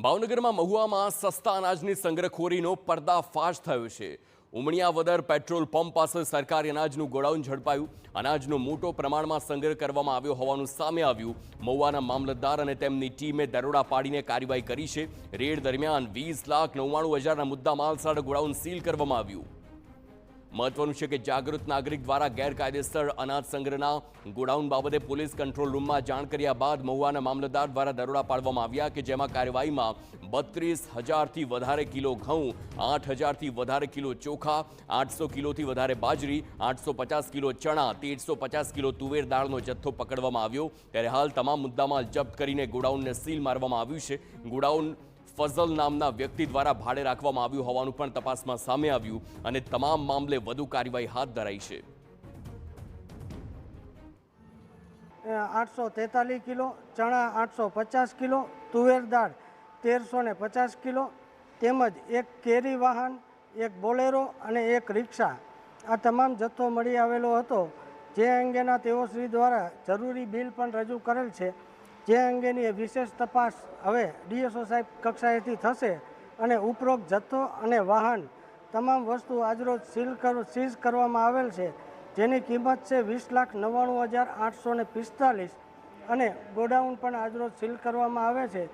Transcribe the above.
ભાવનગરમાં મહુવામાં સસ્તા અનાજની સંગ્રહખોરીનો પર્દાફાશ થયો છે। ઉમણિયાવદર પેટ્રોલ પંપ પાસે સરકારી અનાજનું ગોડાઉન ઝડપાયું। અનાજનો મોટો પ્રમાણમાં સંગ્રહ કરવામાં આવ્યો હોવાનું સામે આવ્યું। મહુવાના મામલતદાર અને તેમની ટીમે દરોડા પાડીને કાર્યવાહી કરી છે। રેડ દરમિયાન 20,99,000ના મુદ્દામાલ સાથે ગોડાઉન સીલ કરવામાં આવ્યું। મહત્વનું છે કે જાગૃત નાગરિક દ્વારા ગેરકાયદેસર અનાજ સંગ્રહના ગોડાઉન બાબતે પોલીસ કંટ્રોલ રૂમમાં જાણ કર્યા બાદ મહુવાના મામલતદાર દ્વારા દરોડા પાડવામાં આવ્યા કે જેમાં કાર્યવાહીમાં 32,000થી વધારે કિલો ઘઉં, 8,000થી વધારે કિલો ચોખા, 800 કિલોથી વધારે બાજરી, 850 કિલો ચણા, 150 કિલો તુવેર દાળનો જથ્થો પકડવામાં આવ્યો। ત્યારે હાલ તમામ મુદ્દામાલ જપ્ત કરીને ગોડાઉનને સીલ મારવામાં આવ્યું છે। ગોડાઉન ફઝલ નામના વ્યક્તિ દ્વારા ભાડે રાખવામાં આવ્યું હોવાનું પણ તપાસમાં સામે આવ્યું અને તમામ મામલે વધુ કાર્યવાહી હાથ ધરાઈ છે। 843 કિલો ચણા, 850 કિલો તુવેર દાળ 1350 કિલો તેમજ એક કેરી વાહન, એક બોલેરો અને એક રિક્ષા, આ તમામ જથ્થો મળી આવેલો હતો। જે અંગેના તેઓશ્રી દ્વારા જરૂરી બિલ પણ રજૂ કરેલ છે। જે અંગેની વિશેષ તપાસ હવે ડીએસઓ સાહેબ કક્ષાએથી થશે અને ઉપરોક્ત જથ્થો અને વાહન તમામ વસ્તુ આજરોજ સીઝ કરવામાં આવેલ છે, જેની કિંમત છે 20,99,845 અને ગોડાઉન પણ આજરોજ સીલ કરવામાં આવે છે।